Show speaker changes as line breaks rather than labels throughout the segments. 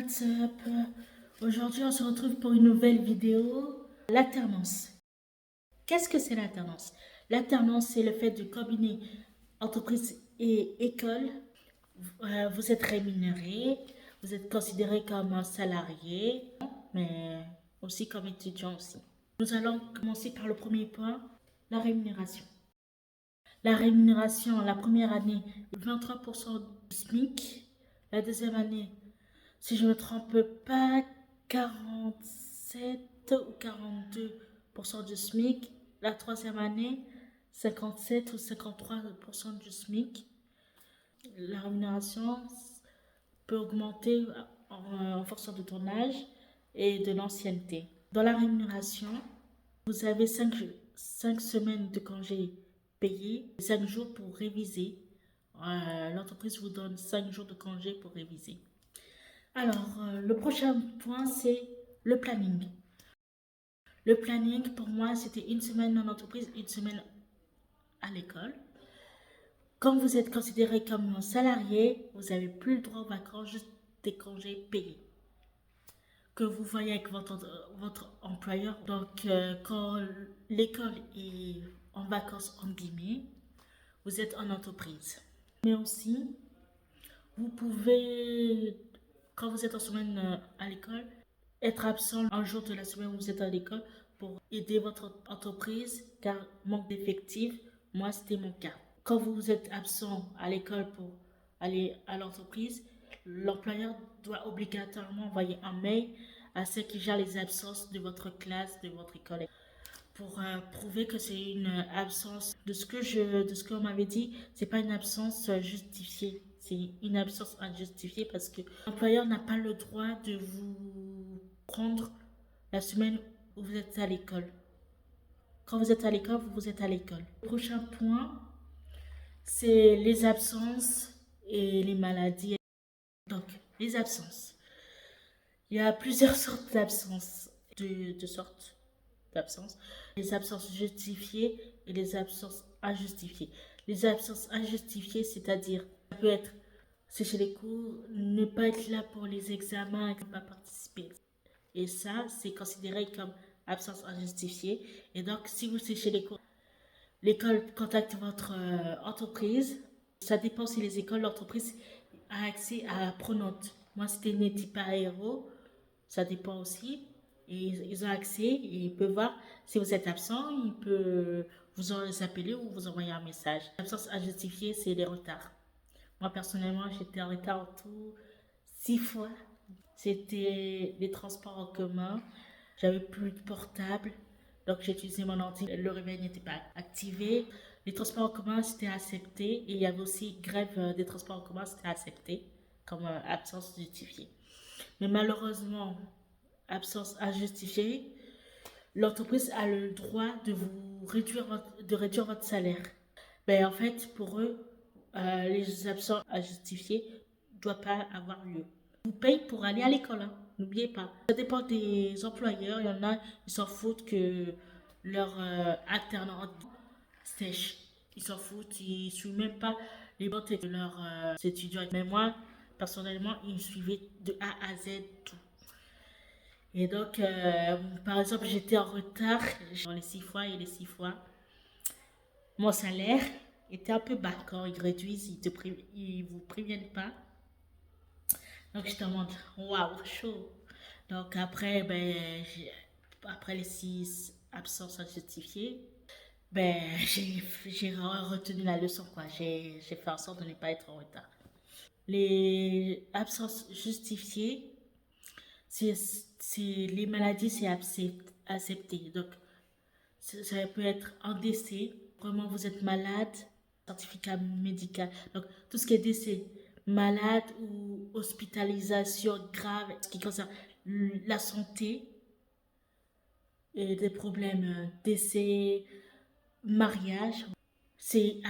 What's up? Aujourd'hui, on se retrouve pour une nouvelle vidéo. L'alternance. Qu'est-ce que c'est l'alternance? L'alternance, c'est le fait de combiner entreprise et école. Vous êtes rémunéré, vous êtes considéré comme un salarié, mais aussi comme étudiant aussi. Nous allons commencer par le premier point, la rémunération. La rémunération, la première année, 23% du SMIC. La deuxième année, si je ne me trompe pas, 47 ou 42% du SMIC. La troisième année, 57 ou 53% du SMIC. La rémunération peut augmenter en fonction de ton âge et de l'ancienneté. Dans la rémunération, vous avez 5 semaines de congés payés, 5 jours pour réviser. L'entreprise vous donne 5 jours de congés pour réviser. Alors, le prochain point, c'est le planning. Le planning, pour moi, c'était une semaine en entreprise, une semaine à l'école. Quand vous êtes considéré comme un salarié, vous n'avez plus le droit aux vacances, juste des congés payés que vous voyez avec votre employeur. Donc, quand l'école est en vacances, en guillemets, vous êtes en entreprise. Mais aussi, vous pouvez, quand vous êtes en semaine à l'école, être absent un jour de la semaine où vous êtes à l'école pour aider votre entreprise car manque d'effectifs. Moi, c'était mon cas. Quand vous êtes absent à l'école pour aller à l'entreprise, l'employeur doit obligatoirement envoyer un mail à ceux qui gèrent les absences de votre classe, de votre école, pour prouver que c'est une absence. De ce qu'on m'avait dit, c'est pas une absence justifiée. C'est une absence injustifiée parce que l'employeur n'a pas le droit de vous prendre la semaine où vous êtes à l'école. Quand vous êtes à l'école, vous êtes à l'école. Le prochain point, c'est les absences et les maladies. Donc, les absences. Il y a plusieurs sortes d'absences, deux sortes d'absences. Les absences justifiées et les absences injustifiées. Les absences injustifiées, c'est-à-dire, ça peut être sécher les cours, ne pas être là pour les examens, ne pas participer. Et ça, c'est considéré comme absence injustifiée. Et donc, si vous séchez les cours, l'école contacte votre entreprise. Ça dépend si les écoles, l'entreprise a accès à Pronote. Moi, c'était Netipa Aero. Ça dépend aussi. Et ils ont accès et ils peuvent voir si vous êtes absent. Ils peuvent vous appeler ou vous envoyer un message. L'absence injustifiée, c'est les retards. Moi, personnellement, j'étais en retard en tout 6 fois. C'était les transports en commun. J'avais plus de portable. Donc, j'ai utilisé mon ordi. Le réveil n'était pas activé. Les transports en commun, c'était accepté. Et il y avait aussi grève des transports en commun, c'était accepté comme absence justifiée. Mais malheureusement, absence injustifiée, l'entreprise a le droit de vous réduire votre salaire. Ben, en fait, pour eux, les absences injustifiées ne doivent pas avoir lieu. Vous payez pour aller à l'école, hein. N'oubliez pas. Ça dépend des employeurs. Il y en a, ils s'en foutent que leur alternant sèche. Ils s'en foutent, ils ne suivent même pas les bonnes de leurs étudiants. Mais moi, personnellement, ils me suivaient de A à Z tout. Et donc, par exemple, j'étais en retard dans les 6 fois et les 6 fois. Mon salaire était un peu bas quand ils réduisent, ils vous préviennent pas. Donc, je te montre, waouh, chaud. Donc, après, après les 6 absences injustifiées, j'ai retenu la leçon, quoi. J'ai fait en sorte de ne pas être en retard. Les absences justifiées, les maladies, c'est accepté. Donc, ça peut être un décès, vraiment vous êtes malade, certificat médical. Donc, tout ce qui est décès, malade ou hospitalisation grave, ce qui concerne la santé, et des problèmes, décès, mariage, c'est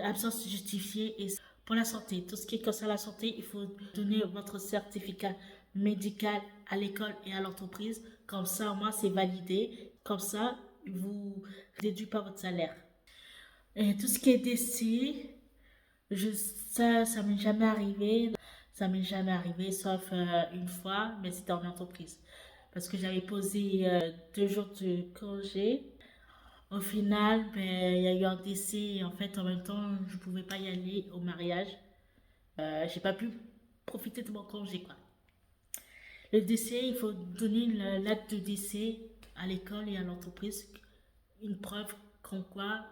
absence justifiée. Et pour la santé, tout ce qui concerne la santé, il faut donner votre certificat médical à l'école et à l'entreprise. Comme ça, au moins, c'est validé. Comme ça, vous ne réduisez pas votre salaire. Et tout ce qui est décès, ça m'est jamais arrivé. Ça m'est jamais arrivé, sauf une fois, mais c'était en entreprise. Parce que j'avais posé 2 jours de congé. Au final, ben, il y a eu un décès et en fait, en même temps, je ne pouvais pas y aller au mariage. J'ai pas pu profiter de mon congé, quoi. Le décès, il faut donner l'acte de décès à l'école et à l'entreprise, une preuve comme quoi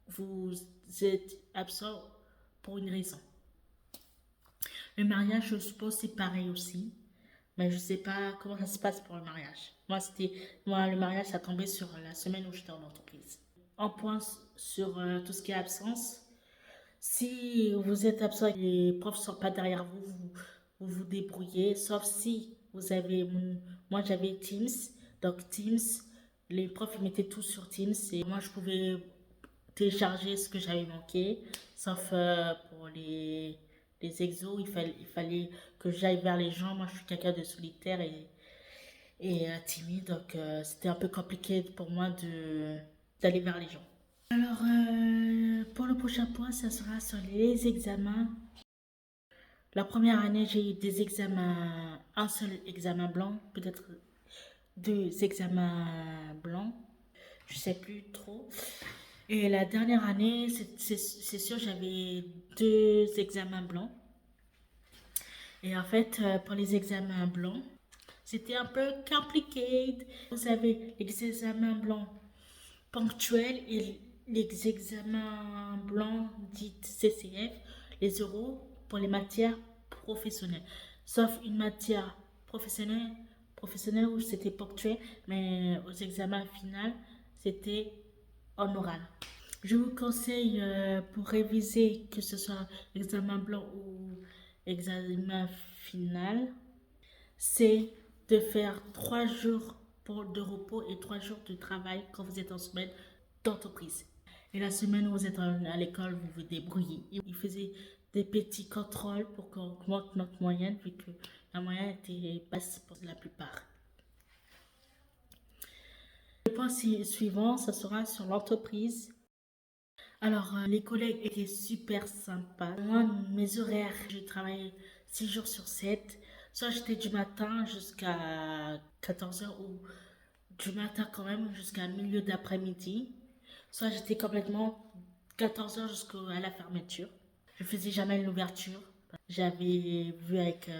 vous êtes absent pour une raison. Le mariage, je suppose, c'est pareil aussi. Mais je sais pas comment ça se passe pour le mariage. Moi, le mariage, ça tombait sur la semaine où j'étais en entreprise. Un point sur tout ce qui est absence. Si vous êtes absent et les profs ne sont pas derrière vous, vous vous débrouillez. Sauf si vous avez, moi j'avais Teams. Donc Teams, les profs ils mettaient tout sur Teams et moi je pouvais télécharger ce que j'avais manqué. Sauf pour les exos, il fallait que j'aille vers les gens. Moi je suis quelqu'un de solitaire et timide. Donc c'était un peu compliqué pour moi d'aller vers les gens. Alors, pour le prochain point, ça sera sur les examens. La première année, j'ai eu des examens, un seul examen blanc, peut-être 2 examens blancs, je sais plus trop. Et la dernière année, c'est sûr, j'avais 2 examens blancs. Et en fait, pour les examens blancs, c'était un peu compliqué. Vous savez, les examens blancs ponctuels et les examens blancs dits CCF, les euros pour les matières professionnelles. Sauf une matière professionnelle où c'était ponctuel, mais aux examens finaux, c'était en oral. Je vous conseille pour réviser, que ce soit examen blanc ou examen final, c'est de faire 3 jours de repos et 3 jours de travail quand vous êtes en semaine d'entreprise. Et la semaine où vous êtes à l'école, vous vous débrouillez. Il faisait des petits contrôles pour qu'on augmente notre moyenne, vu que la moyenne était basse pour la plupart. Le point suivant, ça sera sur l'entreprise. Alors, les collègues étaient super sympas. Moi, mes horaires, je travaillais 6 jours sur 7. Soit j'étais du matin jusqu'à 14 h ou du matin quand même jusqu'à milieu d'après-midi. Soit j'étais complètement 14 h jusqu'à la fermeture. Je faisais jamais l'ouverture. J'avais vu avec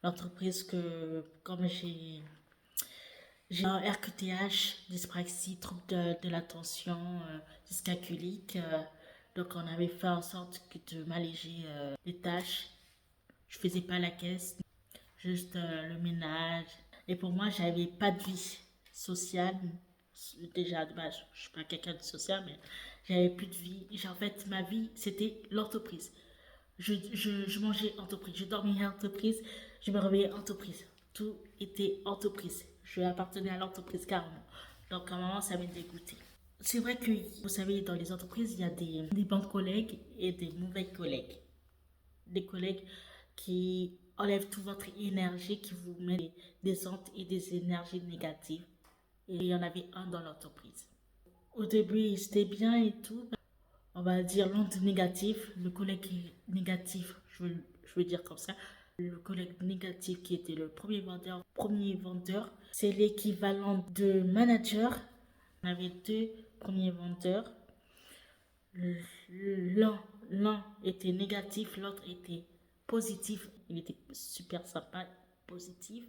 l'entreprise que comme j'ai un RQTH, dyspraxie, trouble de l'attention, dyscalculique. Donc on avait fait en sorte de m'alléger les tâches. Je faisais pas la caisse, juste le ménage. Et pour moi, j'avais pas de vie sociale. Déjà, de base, je suis pas quelqu'un de social, mais j'avais plus de vie. En fait, ma vie, c'était l'entreprise. Je mangeais entreprise, je dormais entreprise, je me réveillais entreprise. Tout était entreprise. Je appartenais à l'entreprise carrément. Donc à un moment, ça m'a dégoûté. C'est vrai que, vous savez, dans les entreprises, il y a des bons collègues et des mauvais collègues. Des collègues qui enlèvent toute votre énergie, qui vous mettent des ondes et des énergies négatives. Et il y en avait un dans l'entreprise. Au début, c'était bien et tout. On va dire l'onde négative, le collègue négatif, je veux dire comme ça. Le collègue négatif qui était le premier vendeur, c'est l'équivalent de manager. On avait 2 premiers vendeurs. L'un était négatif, l'autre était positif. Il était super sympa, positif.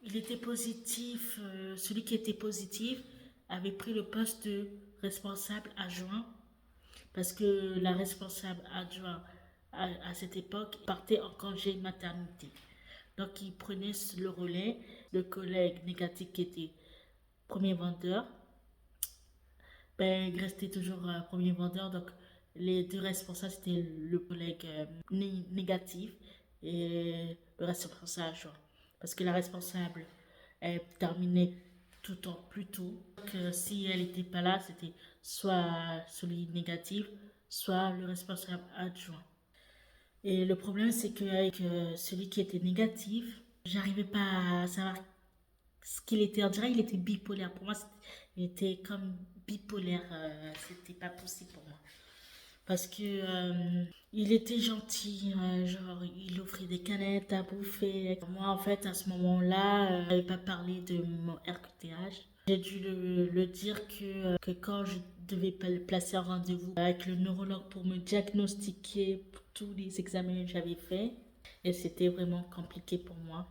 Il était positif, celui qui était positif avait pris le poste de responsable adjoint parce que la responsable adjoint à cette époque partait en congé maternité. Donc il prenait le relais, le collègue négatif qui était premier vendeur, ben, il restait toujours premier vendeur. Donc les 2 responsables, c'était le collègue négatif et le responsable adjoint. Parce que la responsable, elle terminait tout le temps plus tôt. Donc, si elle n'était pas là, c'était soit celui négatif, soit le responsable adjoint. Et le problème, c'est qu'avec celui qui était négatif, j'arrivais pas à savoir ce qu'il était. On dirait qu'il était bipolaire. Pour moi, il était comme bipolaire. C'était pas possible pour moi. parce que il était gentil, genre il offrait des canettes à bouffer. Moi, en fait, à ce moment-là, je n'avais pas parlé de mon RQTH. J'ai dû le dire que quand je devais placer un rendez-vous avec le neurologue pour me diagnostiquer pour tous les examens que j'avais faits, et c'était vraiment compliqué pour moi.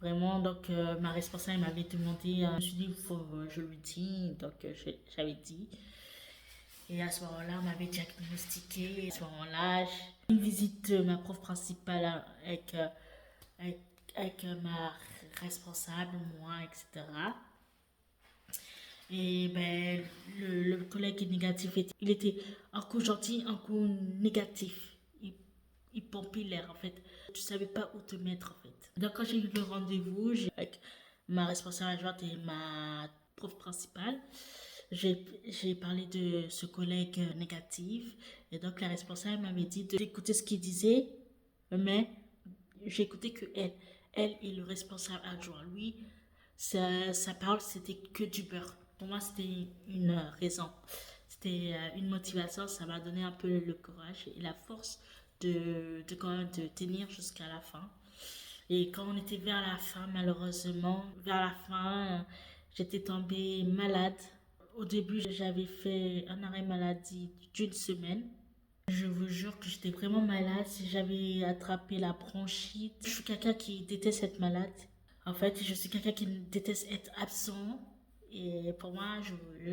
Vraiment, donc ma responsable m'avait demandé, je me suis dit, il faut je lui dis, donc j'avais dit. Et à ce moment-là, on m'avait diagnostiqué. Et à ce moment-là, j'ai une visite de ma prof principale avec, avec ma responsable, moi, etc. Et ben, le collègue négatif, il était un coup gentil, un coup négatif. Il pompait l'air, en fait. Tu savais pas où te mettre, en fait. Donc, quand j'ai eu le rendez-vous, avec ma responsable adjointe et ma prof principale, j'ai parlé de ce collègue négatif. Et donc, la responsable m'avait dit d'écouter ce qu'il disait, mais j'ai écouté que elle. Elle est le responsable adjoint. Lui, sa parole, c'était que du beurre. Pour moi, c'était une raison. C'était une motivation. Ça m'a donné un peu le courage et la force quand même de tenir jusqu'à la fin. Et quand on était vers la fin, malheureusement, vers la fin, j'étais tombée malade. Au début, j'avais fait un arrêt maladie d'une semaine. Je vous jure que j'étais vraiment malade. J'avais attrapé la bronchite. Je suis quelqu'un qui déteste être malade. En fait, je suis quelqu'un qui déteste être absent. Et pour moi,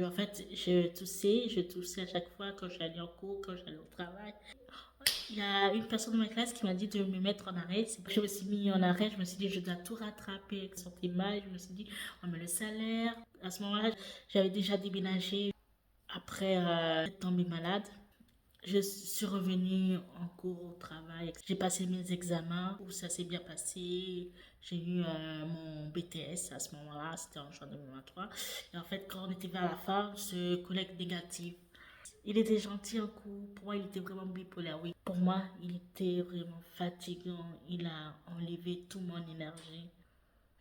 en fait, je toussais à chaque fois quand j'allais en cours, quand j'allais au travail. Il y a une personne de ma classe qui m'a dit de me mettre en arrêt. Je me suis mis en arrêt, je me suis dit je dois tout rattraper. Je me sentais mal, je me suis dit on met le salaire. À ce moment-là, j'avais déjà déménagé après être tombée malade. Je suis revenue en cours au travail. J'ai passé mes examens où ça s'est bien passé. J'ai eu mon BTS à ce moment-là, c'était en juin 2023. Et en fait, quand on était vers la fin, ce collègue négatif, il était gentil un coup. Pour moi, il était vraiment bipolaire, oui. Pour moi, il était vraiment fatigant. Il a enlevé toute mon énergie.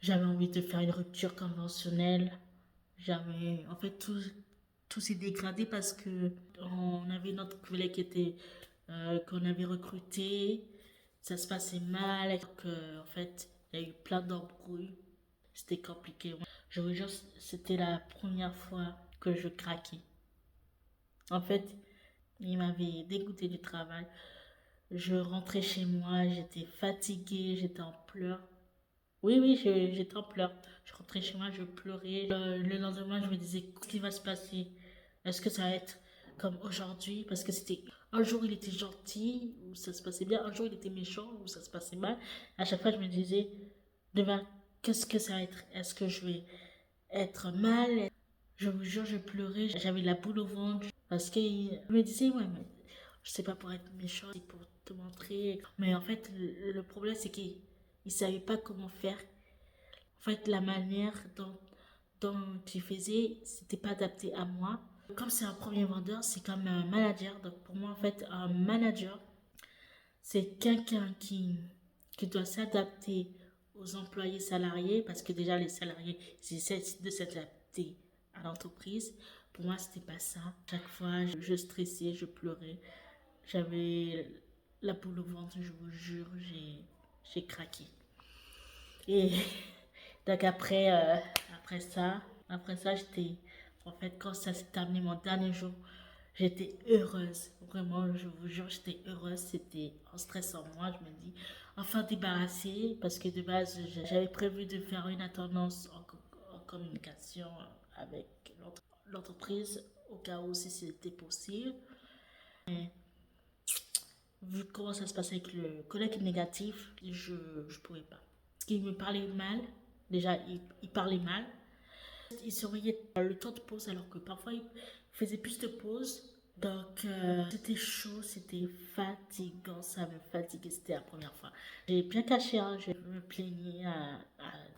J'avais envie de faire une rupture conventionnelle. En fait, tout s'est dégradé parce que on avait notre collègue qu'on avait recruté. Ça se passait mal. En fait, il y a eu plein d'embrouilles. C'était compliqué. Je vous jure, c'était la première fois que je craquais. En fait, il m'avait dégoûté du travail. Je rentrais chez moi, j'étais fatiguée, j'étais en pleurs. Oui, oui, j'étais en pleurs. Je rentrais chez moi, je pleurais. Le lendemain, je me disais, qu'est-ce qui va se passer? Est-ce que ça va être comme aujourd'hui? Parce que c'était un jour, il était gentil, où ça se passait bien. Un jour, il était méchant, où ça se passait mal. À chaque fois, je me disais, demain, qu'est-ce que ça va être? Est-ce que je vais être mal? Je vous jure, je pleurais. J'avais la boule au ventre. Parce qu'il me disait, ouais, mais je sais pas pour être méchant, c'est pour te montrer. Mais en fait, le problème, c'est qu'il ne savait pas comment faire. En fait, la manière dont il faisait, c'était pas adapté à moi. Comme c'est un premier vendeur, c'est comme un manager. Donc pour moi, en fait, un manager, c'est quelqu'un qui doit s'adapter aux employés salariés parce que déjà les salariés, ils essaient de s'adapter à l'entreprise. Pour moi, c'était pas ça. Chaque fois, je stressais, je pleurais. J'avais la boule au ventre, je vous jure, j'ai craqué. Et donc après ça, en fait, quand ça s'est terminé mon dernier jour, j'étais heureuse. Vraiment, je vous jure, j'étais heureuse. C'était un stress en moi. Je me dis, enfin débarrassée, parce que de base, j'avais prévu de faire une attendance en communication avec l'entreprise, au cas où si c'était possible. Mais vu comment ça se passait avec le collègue négatif, je ne pouvais pas. Parce qu'il me parlait mal. Déjà, il parlait mal. Il surveillait le temps de pause alors que parfois il faisait plus de pauses. Donc c'était chaud, c'était fatigant, ça me fatiguait, c'était la première fois. J'ai bien caché, hein, je me plaignais à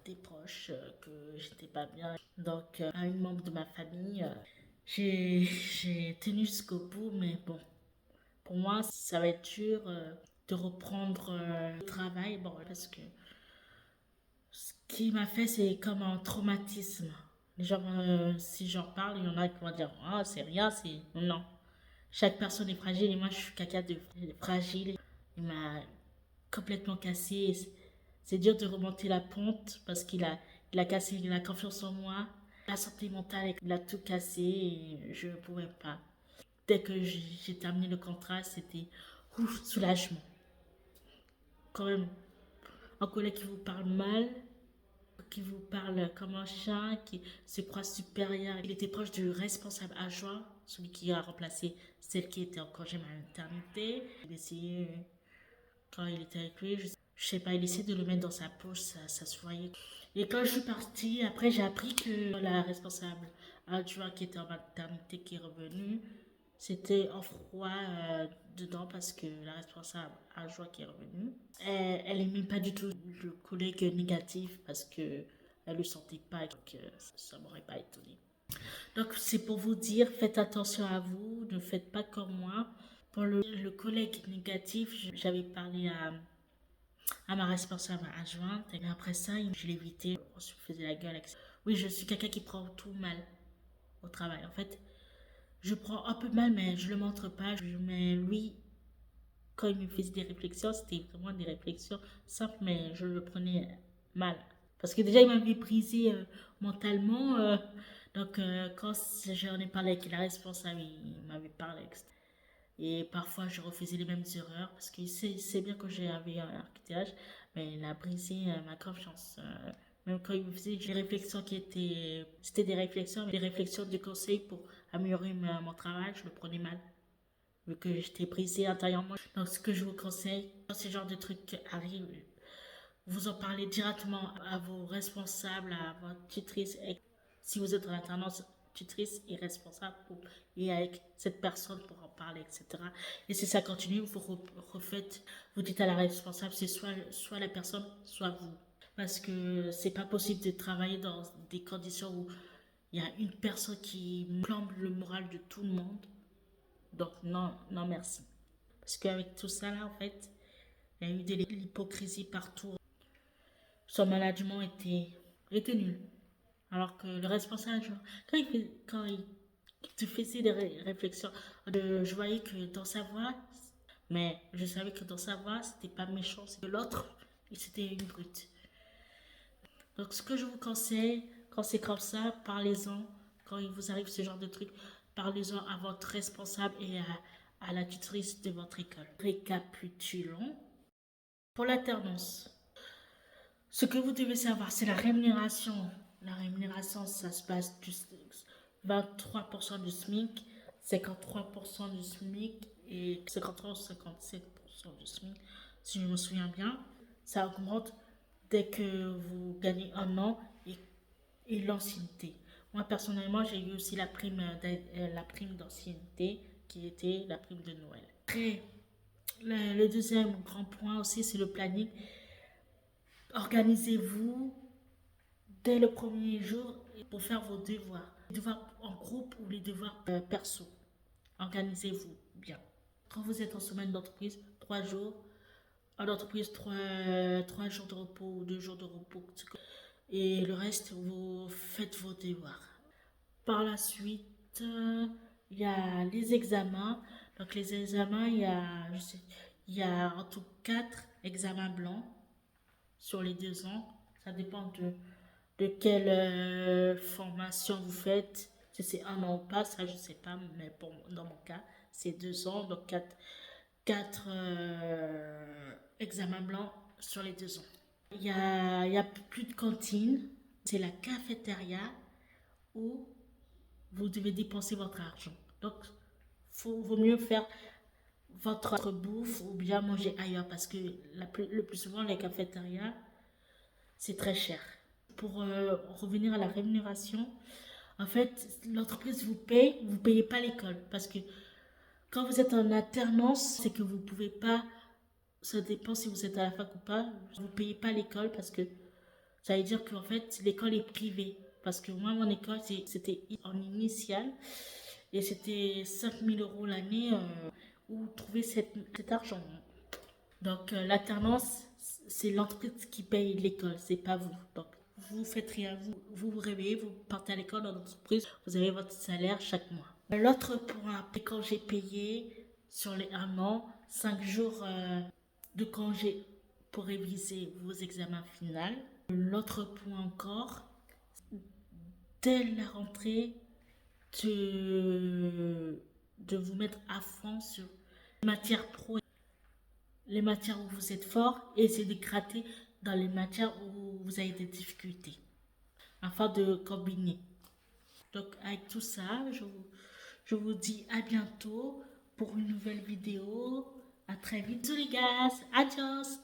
des proches que j'étais pas bien. Donc à une membre de ma famille, j'ai tenu jusqu'au bout, mais bon, pour moi ça va être dur de reprendre le travail, bon, parce que ce qui m'a fait, c'est comme un traumatisme. Les gens, si j'en parle, il y en a qui vont dire, ah, c'est rien, c'est... Non. Chaque personne est fragile et moi je suis quelqu'un de fragile. Il m'a complètement cassé. C'est dur de remonter la pente parce il a cassé la confiance en moi. La santé mentale, il a tout cassé et je ne pouvais pas. Dès que j'ai terminé le contrat, c'était ouf, soulagement. Quand même, un collègue qui vous parle mal, qui vous parle comme un chien, qui se croit supérieur. Il était proche du responsable adjoint, celui qui a remplacé celle qui était en congé maternité. Il essayait, quand il était avec lui, je sais pas, il essayait de le mettre dans sa poche, ça se voyait. Et quand je suis partie, après j'ai appris que la responsable adjoint qui était en maternité qui est revenue, c'était en froid dedans parce que la responsable adjoint qui est revenue, elle n'aimait pas du tout le collègue négatif parce que elle le sentait pas et que ça m'aurait pas étonné. Donc c'est pour vous dire, faites attention à vous, ne faites pas comme moi. Pour le collègue négatif, j'avais parlé à ma responsable adjointe et après ça, je l'ai évité, on se faisait la gueule. Oui, je suis quelqu'un qui prend tout mal au travail. En fait, je prends un peu mal, mais je le montre pas. Mais lui, quand il me faisait des réflexions, c'était vraiment des réflexions simples, mais je le prenais mal. Parce que déjà, il m'avait brisé mentalement. Donc, quand j'en ai parlé avec la responsable, il m'avait parlé. Et parfois, je refaisais les mêmes erreurs parce qu'il sait bien que j'avais un archétype, mais il a brisé ma confiance. Même quand il me faisait des réflexions qui étaient. C'était des réflexions, mais des réflexions de conseils pour améliorer mon travail, je le prenais mal. Vu que j'étais brisée intérieurement. Donc, ce que je vous conseille, quand ce genre de trucs arrive, vous en parlez directement à vos responsables, à votre tutrice. Et si vous êtes en alternance, tutrice et responsable et avec cette personne pour en parler, etc. Et si ça continue, vous refaites, vous dites à la responsable, c'est soit la personne, soit vous. Parce que c'est pas possible de travailler dans des conditions où il y a une personne qui plombe le moral de tout le monde. Donc non, non merci. Parce qu'avec tout ça là, en fait, il y a eu de l'hypocrisie partout. Son management était nul. Alors que le responsable, quand il te faisait des réflexions, je voyais que dans sa voix, mais je savais que dans sa voix, c'était pas méchant, c'est que l'autre, c'était une brute. Donc ce que je vous conseille, quand c'est comme ça, parlez-en. Quand il vous arrive ce genre de truc, parlez-en à votre responsable et à la tutrice de votre école. Récapitulons. Pour l'alternance, ce que vous devez savoir, c'est la rémunération. La rémunération, ça se passe du 23% du SMIC, 53% du SMIC et 53 ou 57% du SMIC, si je me souviens bien. Ça augmente dès que vous gagnez un an et l'ancienneté. Moi, personnellement, j'ai eu aussi la prime d'ancienneté qui était la prime de Noël. Après, le deuxième grand point aussi, c'est le planning. Organisez-vous dès le premier jour pour faire vos devoirs. Les devoirs en groupe ou les devoirs perso. Organisez-vous bien. Quand vous êtes en semaine d'entreprise, 3 jours. En entreprise, 3 jours de repos ou 2 jours de repos. Et le reste, vous faites vos devoirs. Par la suite, il y a les examens. Donc les examens, il y a en tout 4 examens blancs sur les 2 ans. Ça dépend de quelle formation vous faites. Si c'est un an ou pas, ça je ne sais pas, mais dans mon cas, c'est 2 ans, donc quatre examens blancs sur les 2 ans. Il y a plus de cantine, c'est la cafétéria où vous devez dépenser votre argent. Donc, vaut mieux faire votre bouffe ou bien manger ailleurs parce que le plus souvent, les cafétérias, c'est très cher. Pour revenir à la rémunération, en fait, l'entreprise vous payez pas l'école parce que quand vous êtes en alternance, c'est que vous pouvez pas, ça dépend si vous êtes à la fac ou pas, vous payez pas l'école parce que ça veut dire qu'en fait, l'école est privée. Parce que moi, mon école, c'était en initial et c'était 5 000 € l'année où trouver cet argent. Donc, l'alternance, c'est l'entreprise qui paye l'école, c'est pas vous. Donc, vous faites rien, vous vous réveillez, vous partez à l'école dans l'entreprise, vous avez votre salaire chaque mois. L'autre point, après congé payé sur les 1 an, 5 jours de congé pour réviser vos examens finaux. L'autre point encore, dès la rentrée, de vous mettre à fond sur les matières pro, les matières où vous êtes fort, et essayer de gratter dans les matières où vous avez des difficultés, afin de combiner. Donc avec tout ça, je vous dis à bientôt pour une nouvelle vidéo. À très vite les gars. Adios.